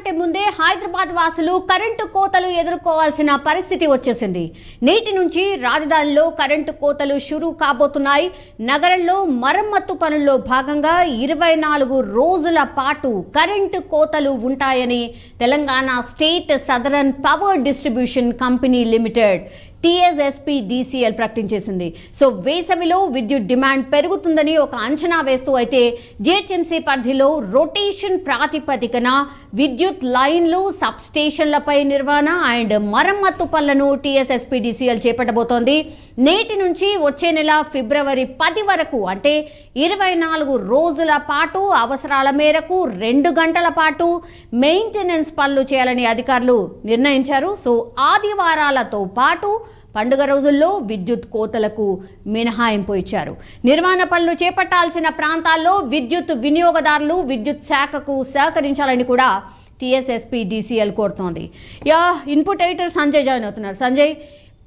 కంటే ముందే హైదరాబాద్ వాసులు కరెంటు కోతలు ఎదుర్కోవాల్సిన పరిస్థితి వచ్చేసింది. నేటి నుంచి రాజధానిలో కరెంటు కోతలు షురూ కాబోతున్నాయి. నగరంలో మరమ్మత్తు పనుల్లో భాగంగా 24 రోజుల పాటు కరెంటు కోతలు ఉంటాయని Telangana state southern power distribution company limited TSSPDCL ప్రకటించేసింది. సో వేసవిలో విద్యుత్ డిమాండ్ పెరుగుతుందని ఒక అంచనా వేస్తూ అయితే GHMC పరిధిలో రొటేషన్ ప్రాతిపదికన విద్యుత్ లైన్లు, సబ్ స్టేషన్లపై నిర్వహణ అండ్ మరమ్మత్తు పనులను TSSPDCL చేపట్టబోతోంది. నేటి నుంచి వచ్చే నెల ఫిబ్రవరి 10 వరకు అంటే 24 రోజుల పాటు అవసరాల మేరకు 2 గంటల పాటు మెయింటెనెన్స్ పనులు చేయాలని అధికారులు నిర్ణయించారు. సో ఆదివారాలతో పాటు పండుగ రోజుల్లో విద్యుత్ కోతలకు మినహాయింపు ఇచ్చారు. నిర్మాణ పనులు చేపట్టాల్సిన ప్రాంతాల్లో విద్యుత్ వినియోగదారులు విద్యుత్ శాఖకు సహకరించాలని కూడా TSSPDCL కోరుతోంది. ఇన్పుట్ ఎడిటర్ సంజయ్ జాయిన్ అవుతున్నారు. సంజయ్,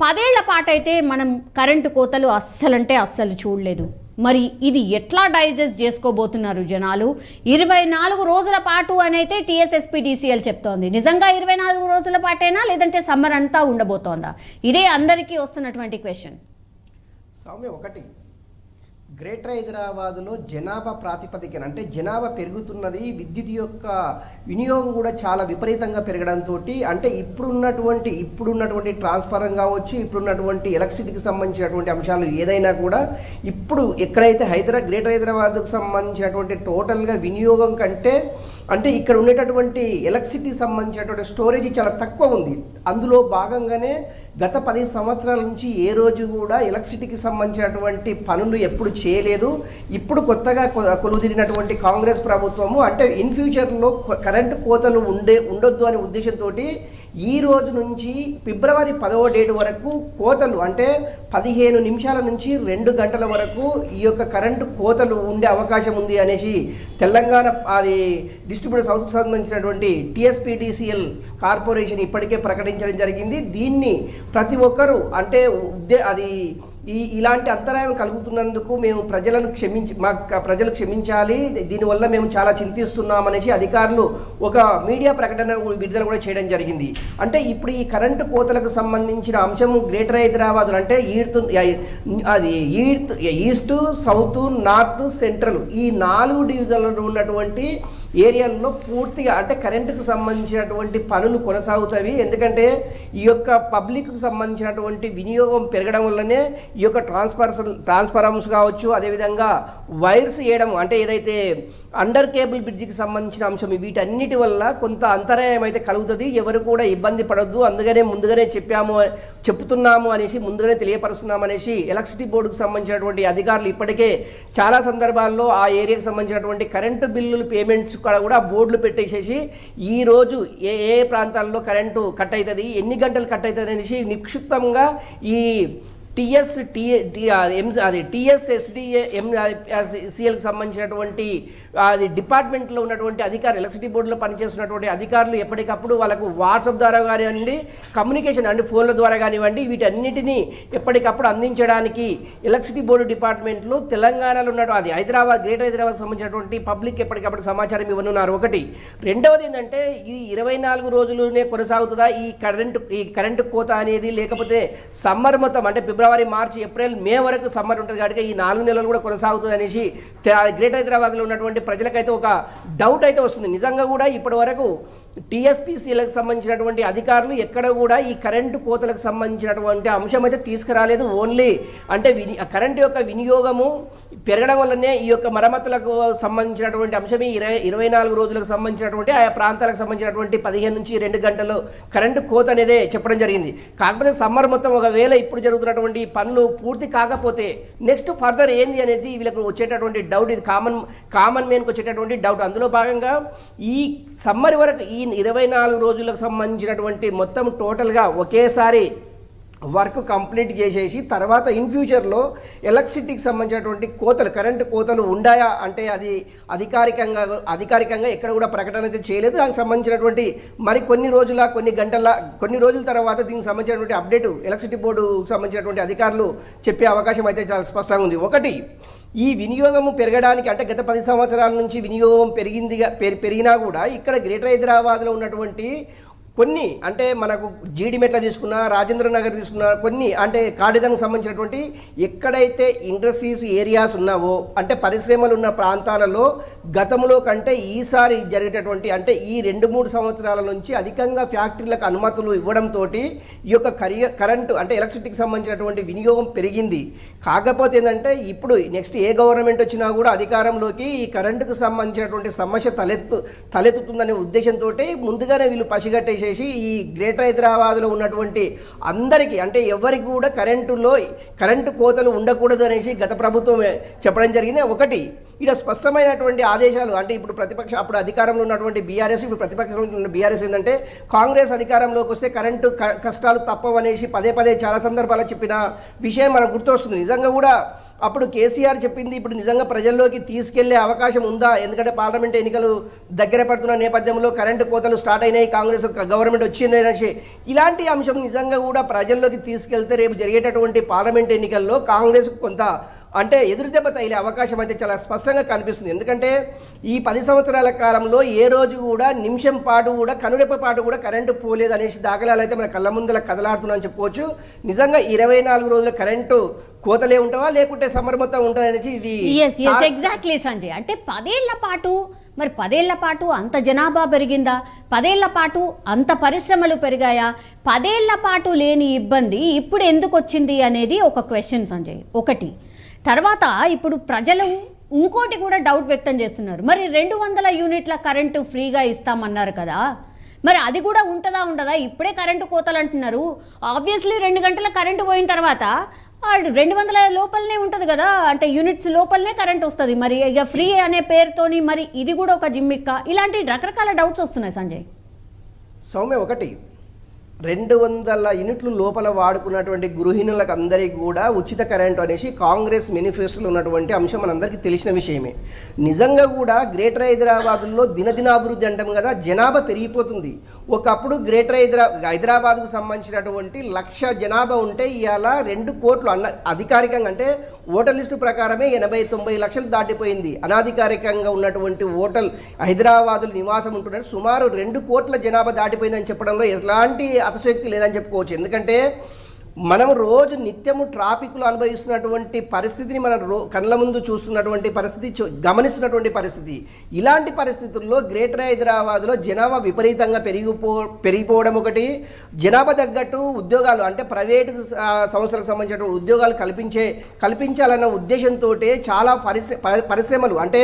10 ఏళ్ల పాటు అయితే మనం కరెంటు కోతలు అస్సలు చూడలేదు. మరి ఇది ఎట్లా డైజెస్ట్ చేసుకోబోతున్నారు జనాలు? 24 రోజుల పాటు అని అయితే TSSPDCL చెప్తోంది. నిజంగా 24 రోజుల పాటేనా, లేదంటే సమ్మర్ అంతా ఉండబోతోందా? ఇదే అందరికీ వస్తున్నటువంటి క్వశ్చన్. సౌమ్య, ఒకటి, గ్రేటర్ హైదరాబాద్లో జనాభా ప్రాతిపదికన అంటే జనాభా పెరుగుతున్నది, విద్యుత్ యొక్క వినియోగం కూడా చాలా విపరీతంగా పెరగడంతో అంటే ఇప్పుడున్నటువంటి ట్రాన్స్ఫారం కావచ్చు, ఇప్పుడున్నటువంటి ఎలక్ట్రిసిటీకి సంబంధించినటువంటి అంశాలు ఏదైనా కూడా ఇప్పుడు ఎక్కడైతే గ్రేటర్ హైదరాబాద్కు సంబంధించినటువంటి టోటల్గా వినియోగం కంటే అంటే ఇక్కడ ఉండేటటువంటి ఎలక్ట్రిసిటీకి సంబంధించినటువంటి స్టోరేజ్ చాలా తక్కువ ఉంది. అందులో భాగంగానే గత 10 సంవత్సరాల నుంచి ఏ రోజు కూడా ఎలక్ట్రిసిటీకి సంబంధించినటువంటి పనులు ఎప్పుడు చేయలేదు. ఇప్పుడు కొత్తగా కొలుదిరినటువంటి కాంగ్రెస్ ప్రభుత్వము అంటే ఇన్ ఫ్యూచర్లో కరెంటు కోతలు ఉండొద్దు అనే ఉద్దేశంతో ఈ రోజు నుంచి ఫిబ్రవరి 10వ డేట్ వరకు కోతలు అంటే 15 నిమిషాల నుంచి 2 గంటల వరకు ఈ యొక్క కరెంటు కోతలు ఉండే అవకాశం ఉంది అనేసి తెలంగాణ డిస్ట్రిబ్యూటర్ సౌత్కు సంబంధించినటువంటి TSPDCL కార్పొరేషన్ ఇప్పటికే ప్రకటించడం జరిగింది. దీన్ని ప్రతి ఒక్కరూ అంటే ఇలాంటి అంతరాయం కలుగుతున్నందుకు మేము ప్రజలు క్షమించాలి, దీనివల్ల మేము చాలా చింతిస్తున్నామనేసి అధికారులు ఒక మీడియా ప్రకటన విడుదల కూడా చేయడం జరిగింది. అంటే ఇప్పుడు ఈ కరెంటు కోతలకు సంబంధించిన అంశము గ్రేటర్ హైదరాబాద్ అంటే ఈస్ట్, సౌత్, నార్త్, సెంట్రల్ ఈ 4 డివిజన్లలో ఉన్నటువంటి ఏరియాల్లో పూర్తిగా అంటే కరెంటుకు సంబంధించినటువంటి పనులు కొనసాగుతాయి. ఎందుకంటే ఈ యొక్క పబ్లిక్కు సంబంధించినటువంటి వినియోగం పెరగడం వల్లనే ఈ యొక్క ట్రాన్స్ఫార్మర్స్ కావచ్చు, అదేవిధంగా వైర్స్ వేయడం అంటే ఏదైతే అండర్ కేబుల్ బ్రిడ్జికి సంబంధించిన అంశం వీటన్నిటి వల్ల కొంత అంతరాయం అయితే కలుగుతుంది. ఎవరు కూడా ఇబ్బంది పడొద్దు, అందుకనే ముందుగానే చెప్తున్నాము అనేసి ముందుగానే తెలియపరుస్తున్నాము అనేసి ఎలక్ట్రిసిటీ బోర్డుకు సంబంధించినటువంటి అధికారులు ఇప్పటికే చాలా సందర్భాల్లో ఆ ఏరియాకి సంబంధించినటువంటి కరెంటు బిల్లులు పేమెంట్స్ కూడా బోర్డులు పెట్టేసేసి ఈ రోజు ఏ ప్రాంతాల్లో కరెంటు కట్ అవుతుంది, ఎన్ని గంటలు కట్ అవుతుంది అనేసి నిక్షిప్తంగా ఈ TSSDCLకి సంబంధించినటువంటి డిపార్ట్మెంట్లో ఉన్నటువంటి అధికారులు ఎలక్ట్రిసిటీ బోర్డులో పనిచేస్తున్నటువంటి అధికారులు ఎప్పటికప్పుడు వాళ్ళకు వాట్సాప్ ద్వారా కానివ్వండి, కమ్యూనికేషన్ అంటే ఫోన్ల ద్వారా కానివ్వండి, వీటన్నిటినీ ఎప్పటికప్పుడు అందించడానికి ఎలక్ట్రిసిటీ బోర్డు డిపార్ట్మెంట్లో తెలంగాణలో ఉన్నటువంటి గ్రేటర్ హైదరాబాద్ సంబంధించినటువంటి పబ్లిక్ ఎప్పటికప్పుడు సమాచారం ఇవ్వనున్నారు. ఒకటి. రెండవది ఏంటంటే ఇది 24 రోజులునే కొనసాగుతుందా ఈ కరెంటు కోత అనేది, లేకపోతే సమ్మర్ మొత్తం అంటే ఫిబ్రవరి, మార్చి, ఏప్రిల్, మే వరకు సమ్మర్ ఉంటుంది కాబట్టి ఈ 4 నెలలు కూడా కొనసాగుతుంది అనేసి గ్రేటర్ హైదరాబాద్లో ఉన్నటువంటి ప్రజలకైతే ఒక డౌట్ అయితే వస్తుంది. నిజంగా కూడా ఇప్పటి వరకు TSPDCLకి సంబంధించినటువంటి అధికారులు ఎక్కడ కూడా ఈ కరెంటు కోతలకు సంబంధించినటువంటి అంశం అయితే తీసుకురాలేదు. ఓన్లీ అంటే కరెంటు యొక్క వినియోగము పెరగడం వల్లనే ఈ యొక్క మరమ్మతులకు సంబంధించినటువంటి అంశం 24 రోజులకు సంబంధించినటువంటి ఆయా ప్రాంతాలకు సంబంధించినటువంటి 15 నుంచి 2 గంటలు కరెంటు కోత అనేదే చెప్పడం జరిగింది. కాకపోతే సమ్మర్ మొత్తం ఒకవేళ ఇప్పుడు జరుగుతున్నటువంటి పనులు పూర్తి కాకపోతే నెక్స్ట్ ఫర్దర్ ఏంది అనేది వీళ్ళకు వచ్చేటటువంటి డౌట్. ఇది కామన్ మ్యాన్కి వచ్చేటటువంటి డౌట్. అందులో భాగంగా ఈ సమ్మర్ వరకు ఈ 24 రోజులకు సంబంధించినటువంటి మొత్తం టోటల్గా ఒకేసారి వర్క్ కంప్లీట్ చేసేసి తర్వాత ఇన్ ఫ్యూచర్లో ఎలక్ట్రిసిటీకి సంబంధించినటువంటి కోతలు కరెంటు కోతలు ఉండాయా అంటే అది అధికారికంగా ఎక్కడ కూడా ప్రకటన అయితే చేయలేదు. దానికి సంబంధించినటువంటి మరి కొన్ని రోజుల తర్వాత దీనికి సంబంధించినటువంటి అప్డేట్ ఎలక్ట్రిసిటీ బోర్డుకు సంబంధించినటువంటి అధికారులు చెప్పే అవకాశం అయితే చాలా స్పష్టంగా ఉంది. ఒకటి, ఈ వినియోగము పెరగడానికి అంటే గత 10 సంవత్సరాల నుంచి వినియోగం పెరిగినా కూడా ఇక్కడ గ్రేటర్ హైదరాబాద్లో ఉన్నటువంటి కొన్ని అంటే మనకు జీడిమెట్ల తీసుకున్నా, రాజేంద్ర నగర్ తీసుకున్నా, కొన్ని అంటే కాడిదానికి సంబంధించినటువంటి ఎక్కడైతే ఇండస్ట్రీస్ ఏరియాస్ ఉన్నావో అంటే పరిశ్రమలు ఉన్న ప్రాంతాలలో గతంలో కంటే ఈసారి జరిగేటటువంటి అంటే ఈ 2-3 సంవత్సరాల నుంచి అధికంగా ఫ్యాక్టరీలకు అనుమతులు ఇవ్వడంతో ఈ యొక్క కరెంటు అంటే ఎలక్ట్రిసిటీకి సంబంధించినటువంటి వినియోగం పెరిగింది. కాకపోతే ఏంటంటే ఇప్పుడు నెక్స్ట్ ఏ గవర్నమెంట్ వచ్చినా కూడా అధికారంలోకి ఈ కరెంటుకు సంబంధించినటువంటి సమస్య తలెత్తుతుందనే ఉద్దేశంతో ముందుగానే వీళ్ళు పసిగట్టేసి ఈ గ్రేటర్ హైదరాబాద్లో ఉన్నటువంటి అందరికీ అంటే ఎవరికి కూడా కరెంటు కోతలు ఉండకూడదు అనేసి గత ప్రభుత్వం చెప్పడం జరిగింది. ఒకటి, ఇలా స్పష్టమైనటువంటి ఆదేశాలు అంటే అప్పుడు అధికారంలో ఉన్నటువంటి బీఆర్ఎస్, ఇప్పుడు ప్రతిపక్షంలో ఉన్న బీఆర్ఎస్ ఏంటంటే కాంగ్రెస్ అధికారంలోకి వస్తే కరెంటు కష్టాలు తప్పవనేసి పదే చాలా సందర్భాల్లో చెప్పిన విషయం మనకు గుర్తొస్తుంది. నిజంగా కూడా అప్పుడు కేసీఆర్ చెప్పింది ఇప్పుడు నిజంగా ప్రజల్లోకి తీసుకెళ్లే అవకాశం ఉందా? ఎందుకంటే పార్లమెంట్ ఎన్నికలు దగ్గర పడుతున్న నేపథ్యంలో కరెంటు కోతలు స్టార్ట్ అయినాయి, కాంగ్రెస్ గవర్నమెంట్ వచ్చింది అనేసి ఇలాంటి అంశం నిజంగా కూడా ప్రజల్లోకి తీసుకెళ్తే రేపు జరిగేటటువంటి పార్లమెంట్ ఎన్నికల్లో కాంగ్రెస్ కొంత అంటే ఎదురుదెబ్బ తగిలే అవకాశం అయితే చాలా స్పష్టంగా కనిపిస్తుంది. ఎందుకంటే ఈ 10 సంవత్సరాల కాలంలో ఏ రోజు కూడా నిమిషం పాటు కూడా కనురెప్ప పాటు కూడా కరెంటు పోలేదు అనేసి దాఖలాలు అయితే మన కళ్ళ ముందర కదలాడుతున్నామని చెప్పుకోవచ్చు. నిజంగా 24 రోజుల కరెంటు కోతలే ఉంటావా లేకుంటే సమ్మర్ మొత్తం ఉంటుంది అనేసి ఇది ఎగ్జాక్ట్లీ సంజయ్. అంటే 10 ఏళ్ల పాటు అంత జనాభా పెరిగిందా? 10 ఏళ్ల పాటు అంత పరిశ్రమలు పెరిగాయా? 10 ఏళ్ల పాటు లేని ఇబ్బంది ఇప్పుడు ఎందుకు వచ్చింది అనేది ఒక క్వశ్చన్ సంజయ్. ఒకటి, తర్వాత ఇప్పుడు ప్రజలు ఇంకోటి కూడా డౌట్ వ్యక్తం చేస్తున్నారు. మరి 200 యూనిట్ల కరెంటు ఫ్రీగా ఇస్తామన్నారు కదా, మరి అది కూడా ఉండదా? ఇప్పుడే కరెంటు కోతలు అంటున్నారు. ఆబ్వియస్లీ 2 గంటల కరెంటు పోయిన తర్వాత 200 లోపలనే ఉంటుంది కదా, అంటే యూనిట్స్ లోపలనే కరెంట్ వస్తుంది. మరి ఇక ఫ్రీ అనే పేరుతోని మరి ఇది కూడా ఒక జిమ్మిక్క, ఇలాంటి రకరకాల డౌట్స్ వస్తున్నాయి సంజయ్. సౌమ్య, ఒకటి 200 యూనిట్లు లోపల వాడుకున్నటువంటి గృహిణులకు అందరికీ కూడా ఉచిత కరెంటు అనేసి కాంగ్రెస్ మేనిఫెస్టోలో ఉన్నటువంటి అంశం మనందరికీ తెలిసిన విషయమే. నిజంగా కూడా గ్రేటర్ హైదరాబాద్లో దినదినాభివృద్ధి అంటాం కదా, జనాభా పెరిగిపోతుంది. ఒకప్పుడు గ్రేటర్ హైదరాబాద్కు సంబంధించినటువంటి 1,00,000 జనాభా ఉంటే ఇవాళ 2 కోట్లు అధికారికంగా అంటే ఓటర్ లిస్టు ప్రకారమే 80-90 లక్షలు దాటిపోయింది. అనాధికారికంగా ఉన్నటువంటి హైదరాబాద్లో నివాసం ఉంటున్నారు సుమారు 2 కోట్ల జనాభా దాటిపోయిందని చెప్పడంలో ఎలాంటి అతిశయోక్తి లేదని చెప్పుకోవచ్చు. ఎందుకంటే మనం రోజు నిత్యము ట్రాఫిక్లో అనుభవిస్తున్నటువంటి పరిస్థితిని మనం కళ్ళ ముందు చూస్తున్నటువంటి పరిస్థితి, గమనిస్తున్నటువంటి పరిస్థితి. ఇలాంటి పరిస్థితుల్లో గ్రేటర్ హైదరాబాద్లో జనాభా విపరీతంగా పెరిగిపోవడం ఒకటి, జనాభా తగ్గట్టు ఉద్యోగాలు అంటే ప్రైవేటు సంస్థలకు సంబంధించిన ఉద్యోగాలు కల్పించాలన్న ఉద్దేశంతో చాలా పరిశ్రమలు అంటే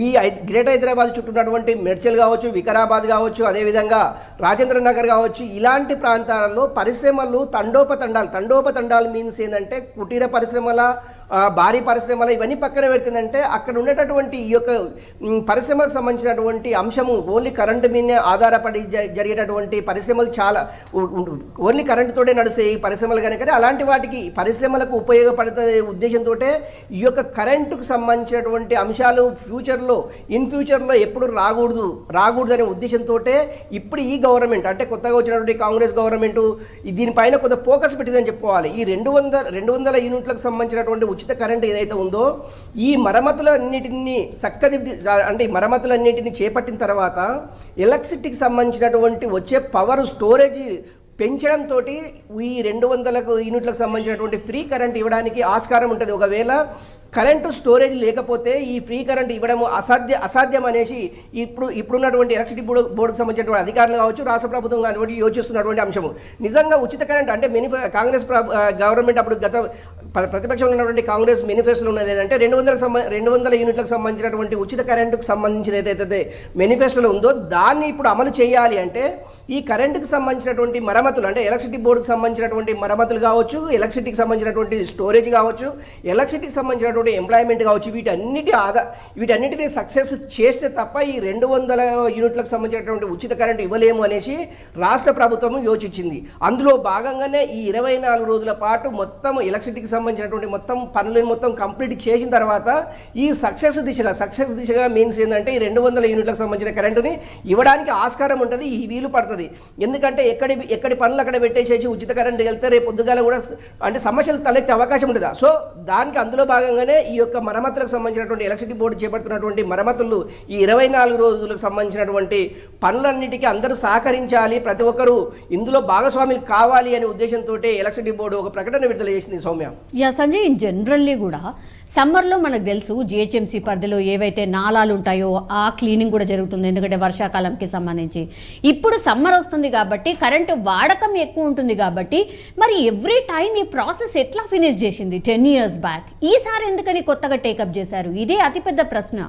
ఈ గ్రేటర్ హైదరాబాద్ చుట్టూ ఉన్నటువంటి మెడ్చల్ కావచ్చు, వికారాబాద్ కావచ్చు, అదేవిధంగా రాజేంద్ర నగర్ కావచ్చు, ఇలాంటి ప్రాంతాలలో పరిశ్రమలు తండోపతండాలు మీన్స్ ఏంటంటే కుటీర పరిశ్రమల, భారీ పరిశ్రమల ఇవన్నీ పక్కన పెడుతుందంటే అక్కడ ఉండేటటువంటి ఈ యొక్క పరిశ్రమలకు సంబంధించినటువంటి అంశము ఓన్లీ కరెంటు మీదనే ఆధారపడి జరిగేటటువంటి పరిశ్రమలు చాలా ఓన్లీ కరెంటుతోటే నడుస్తాయి ఈ పరిశ్రమలు కనుక అలాంటి వాటికి పరిశ్రమలకు ఉపయోగపడుతుంది ఉద్దేశంతో ఈ యొక్క కరెంటుకు సంబంధించినటువంటి అంశాలు ఇన్ ఫ్యూచర్లో ఎప్పుడు రాకూడదు అనే ఉద్దేశంతో ఇప్పుడు ఈ గవర్నమెంట్ అంటే కొత్తగా వచ్చినటువంటి కాంగ్రెస్ గవర్నమెంట్ దీనిపైన కొంత ఫోకస్ పెట్టిందని చెప్పుకోవాలి. ఈ 200 యూనిట్లకు సంబంధించినటువంటి ఉచిత కరెంట్ ఏదైతే ఉందో ఈ మరమ్మతులన్నిటిని మరమ్మతులన్నిటిని చేపట్టిన తర్వాత ఎలక్ట్రిసిటీకి సంబంధించినటువంటి వచ్చే పవర్ స్టోరేజ్ పెంచడంతో ఈ 200 యూనిట్లకు సంబంధించినటువంటి ఫ్రీ కరెంట్ ఇవ్వడానికి ఆస్కారం ఉంటుంది. ఒకవేళ కరెంటు స్టోరేజ్ లేకపోతే ఈ ఫ్రీ కరెంట్ ఇవ్వడం అసాధ్యం అనేసి ఇప్పుడున్నటువంటి ఎలక్ట్రిసిటీ బోర్డుకు సంబంధించినటువంటి అధికారులు కావచ్చు, రాష్ట్ర ప్రభుత్వం కానివ్వండి యోచిస్తున్నటువంటి అంశము. నిజంగా ఉచిత కరెంట్ అంటే కాంగ్రెస్ గవర్నమెంట్ అప్పుడు ప్రతిపక్షంలో ఉన్నటువంటి కాంగ్రెస్ మేనిఫెస్టోలో ఉన్నది ఏంటంటే 200 యూనిట్లకు సంబంధించినటువంటి ఉచిత కరెంటుకు సంబంధించిన ఏదైతే మేనిఫెస్టోలో ఉందో దాన్ని ఇప్పుడు అమలు చేయాలి అంటే ఈ కరెంటుకు సంబంధించినటువంటి మరమ్మతులు అంటే ఎలక్ట్రిసిటీ బోర్డుకు సంబంధించినటువంటి మరమ్మతులు కావచ్చు, ఎలక్ట్రిసిటీకి సంబంధించినటువంటి స్టోరేజ్ కావచ్చు, ఎలక్ట్రిసిటీకి సంబంధించినటువంటి ఎంప్లాయ్మెంట్ కావచ్చు, వీటన్నిటిని సక్సెస్ చేస్తే తప్ప ఈ 200 యూనిట్లకు సంబంధించినటువంటి ఉచిత కరెంటు ఇవ్వలేము అనేసి రాష్ట్ర ప్రభుత్వం యోచించింది. అందులో భాగంగానే ఈ 24 రోజుల పాటు మొత్తం ఎలక్ట్రిసిటీకి సంబంధించినటువంటి మొత్తం పనులను మొత్తం కంప్లీట్ చేసిన తర్వాత ఈ సక్సెస్ దిశగా మీన్స్ ఏంటంటే ఈ 200 యూనిట్లకు సంబంధించిన కరెంటుని ఇవ్వడానికి ఆస్కారం ఉంటుంది, ఈ వీలు పడుతుంది. ఎందుకంటే ఎక్కడి పనులు అక్కడ పెట్టేసేసి ఉచిత కరెంటు వెళ్తే రేపు పొద్దుగాల కూడా అంటే సమస్యలు తలెత్తే అవకాశం ఉంటుంది. సో దానికి అందులో భాగంగానే ఈ యొక్క మరమ్మతులకు సంబంధించినటువంటి ఎలక్ట్రిసిటీ బోర్డు చేపడుతున్నటువంటి మరమ్మతులు ఈ 24 రోజులకు సంబంధించినటువంటి పనులన్నిటికీ అందరూ సహకరించాలి, ప్రతి ఒక్కరూ ఇందులో భాగస్వాములు కావాలి అనే ఉద్దేశంతో ఎలక్ట్రిసిటీ బోర్డు ఒక ప్రకటన విడుదల చేసింది. సౌమ్య, సంజయ్, జనరల్లీ కూడా సమ్మర్లో మనకు తెలుసు జిహెచ్ఎంసీ పరిధిలో ఏవైతే నాలాలు ఉంటాయో ఆ క్లీనింగ్ కూడా జరుగుతుంది, ఎందుకంటే వర్షాకాలంకి సంబంధించి. ఇప్పుడు సమ్మర్ వస్తుంది కాబట్టి కరెంటు వాడకం ఎక్కువ ఉంటుంది కాబట్టి మరి ఎవ్రీ టైం ఈ ప్రాసెస్ ఎట్లా ఫినిష్ చేసింది 10 years బ్యాక్? ఈసారి ఎందుకని కొత్తగా టేకప్ చేశారు? ఇదే అతిపెద్ద ప్రశ్న.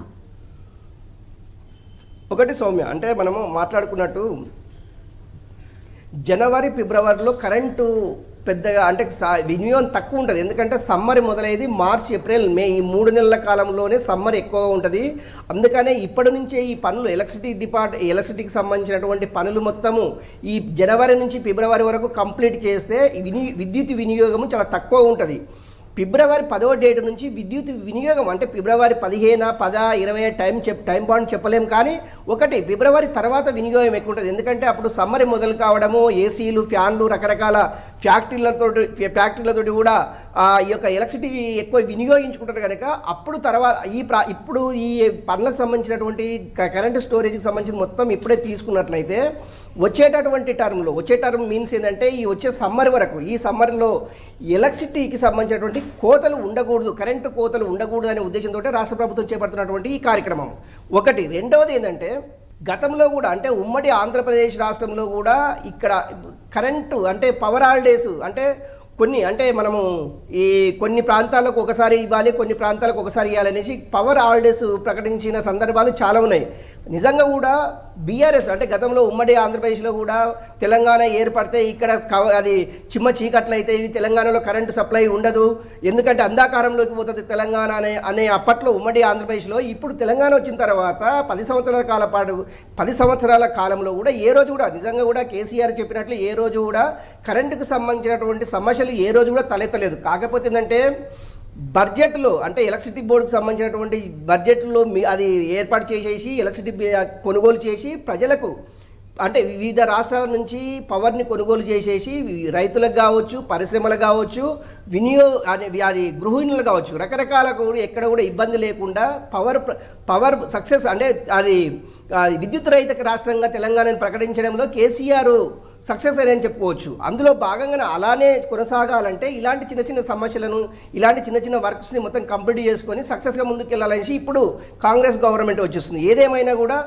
ఒకటి సౌమ్య, అంటే మనము మాట్లాడుకున్నట్టు జనవరి ఫిబ్రవరిలో కరెంటు పెద్దగా అంటే వినియోగం తక్కువ ఉంటుంది. ఎందుకంటే సమ్మర్ మొదలైంది మార్చ్ ఏప్రిల్ మే ఈ 3 నెలల కాలంలోనే సమ్మర్ ఎక్కువగా ఉంటుంది. అందుకనే ఇప్పటి నుంచే ఈ పనులు ఎలక్ట్రిసిటీకి సంబంధించినటువంటి పనులు మొత్తము ఈ జనవరి నుంచి ఫిబ్రవరి వరకు కంప్లీట్ చేస్తే విద్యుత్ వినియోగము చాలా తక్కువ ఉంటుంది. ఫిబ్రవరి 10వ డేట్ నుంచి విద్యుత్ వినియోగం అంటే ఫిబ్రవరి 15, 10, 20 టైం బాండ్ చెప్పలేం, కానీ ఒకటి ఫిబ్రవరి తర్వాత వినియోగం ఎక్కువ ఉంటుంది. ఎందుకంటే అప్పుడు సమ్మర్ మొదలు కావడము, ఏసీలు, ఫ్యాన్లు, రకరకాల ఫ్యాక్టరీలతోటి కూడా ఈ యొక్క ఎలక్ట్రిసిటీ ఎక్కువ వినియోగించుకుంటారు కనుక అప్పుడు తర్వాత ఇప్పుడు ఈ పనులకు సంబంధించినటువంటి కరెంటు స్టోరేజ్కి సంబంధించిన మొత్తం ఇప్పుడే తీసుకున్నట్లయితే వచ్చే టర్మ్ మీన్స్ ఏంటంటే ఈ వచ్చే సమ్మర్ వరకు ఈ సమ్మర్లో ఎలక్ట్రిసిటీకి సంబంధించినటువంటి కోతలు ఉండకూడదు, కరెంటు కోతలు ఉండకూడదు అనే ఉద్దేశంతో రాష్ట్ర ప్రభుత్వం చేపడుతున్నటువంటి ఈ కార్యక్రమం ఒకటి. రెండవది ఏంటంటే గతంలో కూడా అంటే ఉమ్మడి ఆంధ్రప్రదేశ్ రాష్ట్రంలో కూడా ఇక్కడ కరెంటు అంటే పవర్ హాలిడేస్ అంటే మనము ఈ కొన్ని ప్రాంతాలకు ఒకసారి ఇవ్వాలి, కొన్ని ప్రాంతాలకు ఒకసారి ఇవ్వాలనేసి పవర్ హాలిడేస్ ప్రకటించిన సందర్భాలు చాలా ఉన్నాయి. నిజంగా కూడా బీఆర్ఎస్ అంటే గతంలో ఉమ్మడి ఆంధ్రప్రదేశ్లో కూడా తెలంగాణ ఏర్పడితే ఇక్కడ అది చిమ్మ చీకట్లు అయితే ఇవి తెలంగాణలో కరెంటు సప్లై ఉండదు, ఎందుకంటే అంధాకారంలోకి పోతుంది తెలంగాణ అనే అప్పట్లో ఉమ్మడి ఆంధ్రప్రదేశ్లో. ఇప్పుడు తెలంగాణ వచ్చిన తర్వాత 10 సంవత్సరాల కాలంలో కూడా ఏ రోజు కూడా నిజంగా కూడా కేసీఆర్ చెప్పినట్లు ఏ రోజు కూడా కరెంటుకు సంబంధించినటువంటి సమస్యలు ఏ రోజు కూడా తలెత్తలేదు. కాకపోతే ఏంటంటే బడ్జెట్లో అంటే ఎలక్ట్రిసిటీ బోర్డుకు సంబంధించినటువంటి బడ్జెట్లో అది ఏర్పాటు చేసేసి ఎలక్ట్రిసిటీ కొనుగోలు చేసి ప్రజలకు అంటే వివిధ రాష్ట్రాల నుంచి పవర్ని కొనుగోలు చేసేసి రైతులకు కావచ్చు, పరిశ్రమలకు కావచ్చు, అది గృహిణులు కావచ్చు, రకరకాలకు ఎక్కడ కూడా ఇబ్బంది లేకుండా పవర్ సక్సెస్ అంటే అది విద్యుత్ రహిత రాష్ట్రంగా తెలంగాణను ప్రకటించడంలో కేసీఆర్ సక్సెస్ అని చెప్పుకోవచ్చు. అందులో భాగంగా అలానే కొనసాగాలంటే ఇలాంటి చిన్న సమస్యలను ఇలాంటి చిన్న వర్క్స్ని మొత్తం కంప్లీట్ చేసుకొని సక్సెస్గా ముందుకెళ్ళాలనేసి ఇప్పుడు కాంగ్రెస్ గవర్నమెంట్ వచ్చేస్తుంది. ఏదేమైనా కూడా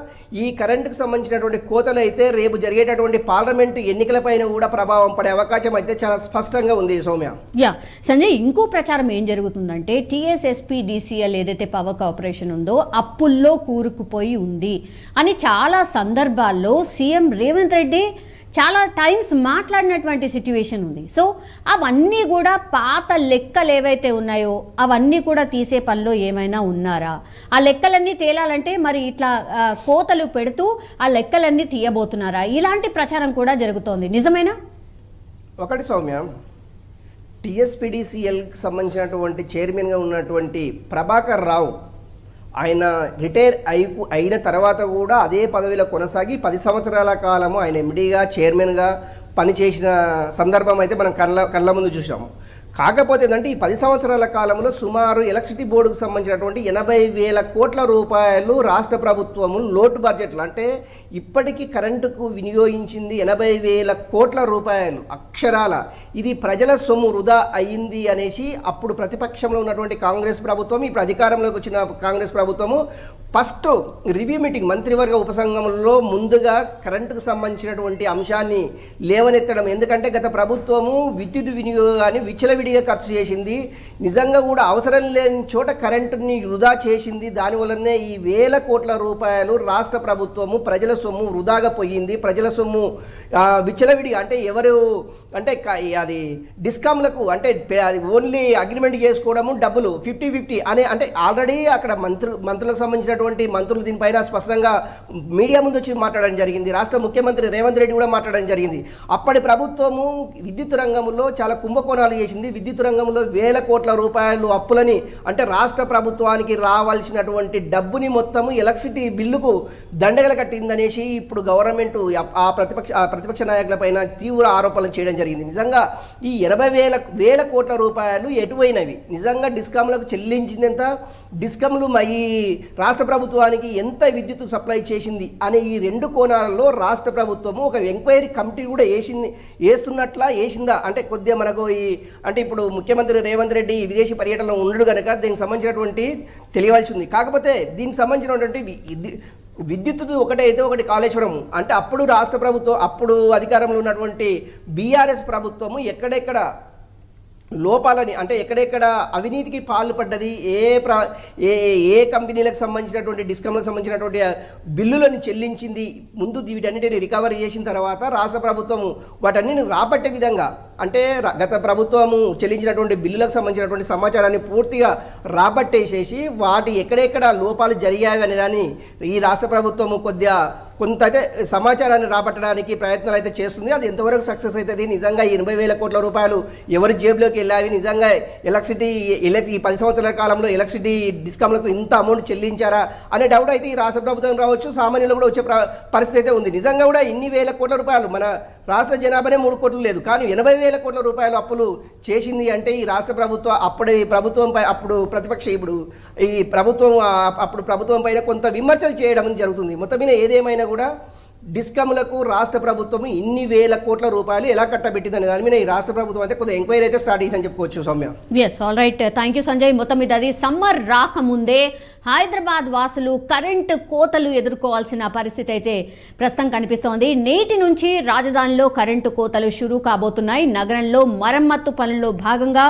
ఈ కరెంటుకు సంబంధించినటువంటి కోతలు అయితే రేపు జరిగేటటువంటి పార్లమెంటు ఎన్నికలపైన కూడా ప్రభావం పడే అవకాశం అయితే చాలా స్పష్టంగా ఉంది. సౌమ్య, సంజయ్, ఇంకో ప్రచారం ఏం జరుగుతుందంటే TSSPDCL ఏదైతే పవర్ కార్పొరేషన్ ఉందో అప్పుల్లో కూరుకుపోయి ఉంది అని చాలా సందర్భాల్లో సీఎం రేవంత్ రెడ్డి చాలా టైమ్స్ మాట్లాడినటువంటి సిట్యువేషన్ ఉంది. సో అవన్నీ కూడా పాత లెక్కలు ఏవైతే ఉన్నాయో అవన్నీ కూడా తీసే పనిలో ఏమైనా ఉన్నారా? ఆ లెక్కలన్నీ తేలాలంటే మరి ఇట్లా కోతలు పెడుతూ ఆ లెక్కలన్నీ తీయబోతున్నారా? ఇలాంటి ప్రచారం కూడా జరుగుతోంది, నిజమేనా? ఒకటి సౌమ్య, TSPDCLకి సంబంధించినటువంటి చైర్మన్గా ఉన్నటువంటి ప్రభాకర్ రావు ఆయన రిటైర్ అయిన తర్వాత కూడా అదే పదవిలో కొనసాగి 10 సంవత్సరాల కాలము ఆయన ఎండీగా చైర్మన్గా పనిచేసిన సందర్భం అయితే మనం కళ్ళ ముందు చూసాము. కాకపోతే ఏంటంటే ఈ 10 సంవత్సరాల కాలంలో సుమారు ఎలక్ట్రిసిటీ బోర్డుకు సంబంధించినటువంటి 80,000 కోట్ల రూపాయలు రాష్ట్ర ప్రభుత్వము లోటు బడ్జెట్లు అంటే ఇప్పటికీ కరెంటుకు వినియోగించింది 80,000 కోట్ల రూపాయలు అక్షరాల. ఇది ప్రజల సొమ్ము వృధా అయ్యింది అనేసి అప్పుడు ప్రతిపక్షంలో ఉన్నటువంటి కాంగ్రెస్ ప్రభుత్వం, ఇప్పుడు అధికారంలోకి వచ్చిన కాంగ్రెస్ ప్రభుత్వము ఫస్ట్ రివ్యూ మీటింగ్ మంత్రివర్గ ఉపసంఘంలో ముందుగా కరెంటుకు సంబంధించినటువంటి అంశాన్ని లేవనెత్తడం. ఎందుకంటే గత ప్రభుత్వము విద్యుత్ వినియోగాన్ని విచ్చలవిడి విచ్చలవిడిగా ఖర్చు చేసింది. నిజంగా కూడా అవసరం లేని చోట కరెంటుని వృధా చేసింది. దానివల్లనే ఈ వేల కోట్ల రూపాయలు రాష్ట్ర ప్రభుత్వము ప్రజల సొమ్ము వృధాగా పోయింది. ప్రజల సొమ్ము విచ్చలవిడిగా అంటే ఎవరు అంటే అది డిస్కామ్లకు అంటే అది ఓన్లీ అగ్రిమెంట్ చేసుకోవడము డబ్బులు 50-50 అనే అంటే ఆల్రెడీ అక్కడ మంత్రులకు సంబంధించినటువంటి మంత్రులు దీనిపైన స్పష్టంగా మీడియా ముందు వచ్చి మాట్లాడడం జరిగింది. రాష్ట్ర ముఖ్యమంత్రి రేవంత్ రెడ్డి కూడా మాట్లాడడం జరిగింది. అప్పటి ప్రభుత్వము విద్యుత్ రంగంలో చాలా కుంభకోణాలు చేసింది. విద్యుత్ రంగంలో వేల కోట్ల రూపాయలు అప్పులని అంటే రాష్ట్ర ప్రభుత్వానికి రావాల్సినటువంటి డబ్బుని మొత్తము ఎలక్ట్రిసిటీ బిల్లుకు దండగలు కట్టిందనేసి ఇప్పుడు గవర్నమెంట్ ఆ ప్రతిపక్ష నాయకులపైన తీవ్ర ఆరోపణలు చేయడం జరిగింది. నిజంగా ఈ 80,000 కోట్ల రూపాయలు ఎటువైనవి? నిజంగా డిస్కామ్లకు చెల్లించిందెంత? డిస్కామ్లు ఈ రాష్ట్ర ప్రభుత్వానికి ఎంత విద్యుత్ సప్లై చేసింది అనే ఈ రెండు కోణాలలో రాష్ట్ర ప్రభుత్వము ఒక ఎంక్వైరీ కమిటీ కూడా వేసిందా అంటే కొద్దిగా మనకు అంటే ఇప్పుడు ముఖ్యమంత్రి రేవంత్ రెడ్డి విదేశీ పర్యటనలో ఉండడు కనుక దీనికి సంబంధించినటువంటి తెలియవలసి ఉంది. కాకపోతే దీనికి సంబంధించినటువంటి విద్యుత్ ఒకటైతే ఒకటి కాళేశ్వరం అంటే అప్పుడు రాష్ట్ర ప్రభుత్వం అప్పుడు అధికారంలో ఉన్నటువంటి బీఆర్ఎస్ ప్రభుత్వము ఎక్కడెక్కడ లోపాలని అంటే ఎక్కడెక్కడ అవినీతికి పాల్పడ్డది, ఏ కంపెనీలకు సంబంధించినటువంటి డిస్కమ్లకు సంబంధించినటువంటి బిల్లులను చెల్లించింది, ముందు వీటన్నిటిని రికవరీ చేసిన తర్వాత రాష్ట్ర ప్రభుత్వము వాటన్నిటిని రాబట్టే విధంగా అంటే గత ప్రభుత్వము చెల్లించినటువంటి బిల్లులకు సంబంధించినటువంటి సమాచారాన్ని పూర్తిగా రాబట్టేసేసి వాటి ఎక్కడెక్కడ లోపాలు జరిగాయి అనే దాన్ని ఈ రాష్ట్ర ప్రభుత్వము కొంత అయితే సమాచారాన్ని రాబట్టడానికి ప్రయత్నాలు అయితే చేస్తుంది. అది ఎంతవరకు సక్సెస్ అవుతుంది? నిజంగా 80,000 కోట్ల రూపాయలు ఎవరి జేబులోకి వెళ్ళావి? నిజంగా ఈ 10 సంవత్సరాల కాలంలో ఎలక్ట్రిసిటీ డిస్కామ్లకు ఇంత అమౌంట్ చెల్లించారా అనే డౌట్ అయితే ఈ రాష్ట్ర ప్రభుత్వం రావచ్చు, సామాన్యులు కూడా వచ్చే పరిస్థితి అయితే ఉంది. నిజంగా కూడా ఇన్ని వేల కోట్ల రూపాయలు మన రాష్ట్ర జనాభానే 3 కోట్లు లేదు, కానీ 80,000 కోట్ల రూపాయలు అప్పులు చేసింది అంటే ఈ రాష్ట్ర ప్రభుత్వం ప్రభుత్వంపై అప్పుడు ప్రతిపక్ష ఈ ప్రభుత్వం అప్పుడు ప్రభుత్వం పైన కొంత విమర్శలు చేయడం జరుగుతుంది. మొత్తం మీద ఏదేమైనా కూడా డిస్కమ్లకు రాష్ట్ర ప్రభుత్వం ఇన్ని వేల కోట్ల రూపాయలు ఎలా కట్టబెట్టిందనే దాని మీద ఈ రాష్ట్ర ప్రభుత్వం అయితే కొంత ఎంక్వైరీ అయితే స్టార్ట్ అయ్యిందని చెప్పుకోవచ్చు. Soumya, yes, all right, thank you Sanjay. మొత్తం మీద అది సమ్మర్ రాకముందే హైదరాబాద్ వాసులు కరెంటు కోతలు ఎదుర్కోవాల్సిన పరిస్థితి అయితే ప్రస్తుతం కనిపిస్తోంది. నేటి నుంచి రాజధానిలో కరెంటు కోతలు షురూ కాబోతున్నాయి. నగరంలో మరమ్మత్తు పనుల్లో భాగంగా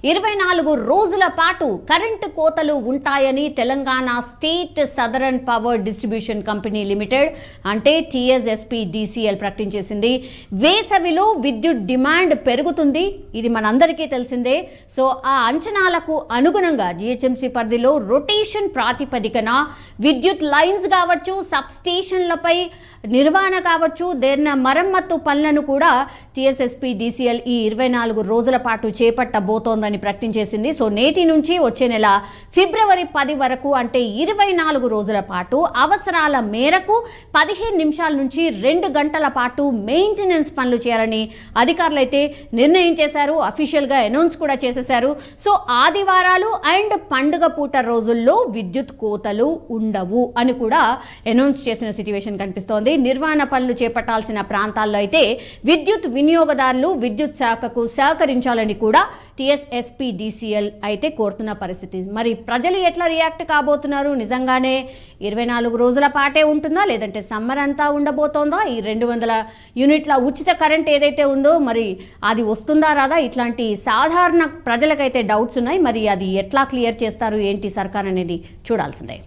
24 రోజుల పాటు కరెంటు కోతలు ఉంటాయని Telangana state southern power distribution company limited అంటే TSSPDCL ప్రకటించేసింది. వేసవిలో విద్యుత్ డిమాండ్ పెరుగుతుంది, ఇది మనందరికీ తెలిసిందే. సో ఆ అంచనాలకు అనుగుణంగా GHMC పరిధిలో రొటేషన్ ప్రాతిపదికన విద్యుత్ లైన్స్ కావచ్చు, సబ్ స్టేషన్లపై నిర్వహణ కావచ్చు, మరమ్మత్తు పనులను కూడా TSSPDCL ఈ 24 రోజుల పాటు చేపట్టబోతోందని ప్రకటించేసింది. సో నేటి నుంచి వచ్చే నెల ఫిబ్రవరి 10 వరకు అంటే 24 రోజుల పాటు అవసరాల మేరకు 15 నిమిషాల నుంచి 2 గంటల పాటు మెయింటెనెన్స్ పనులు చేయాలని అధికారులు అయితే నిర్ణయం చేశారు. అఫీషియల్గా అనౌన్స్ కూడా చేసేశారు. సో ఆదివారాలు అండ్ పండుగ పూట రోజుల్లో విద్యుత్ కోతలు ఉండవు అని కూడా అనౌన్స్ చేసిన సిట్యుయేషన్ కనిపిస్తోంది. నిర్వహణ పనులు చేపట్టాల్సిన ప్రాంతాల్లో అయితే విద్యుత్ వినియోగదారులు విద్యుత్ శాఖకు సహకరించాలని కూడా TSSPDCL అయితే కోరుతున్న పరిస్థితి. మరి ప్రజలు ఎట్లా రియాక్ట్ కాబోతున్నారు? నిజంగానే 24 రోజుల పాటే ఉంటుందా, లేదంటే సమ్మర్ అంతా ఉండబోతోందా? ఈ 200 యూనిట్ల ఉచిత కరెంట్ ఏదైతే ఉందో మరి అది వస్తుందా రాదా? ఇట్లాంటి సాధారణ ప్రజలకైతే డౌట్స్ ఉన్నాయి. మరి అది ఎట్లా క్లియర్ చేస్తారు ఏంటి సర్కార్ అనేది చూడాల్సిందే.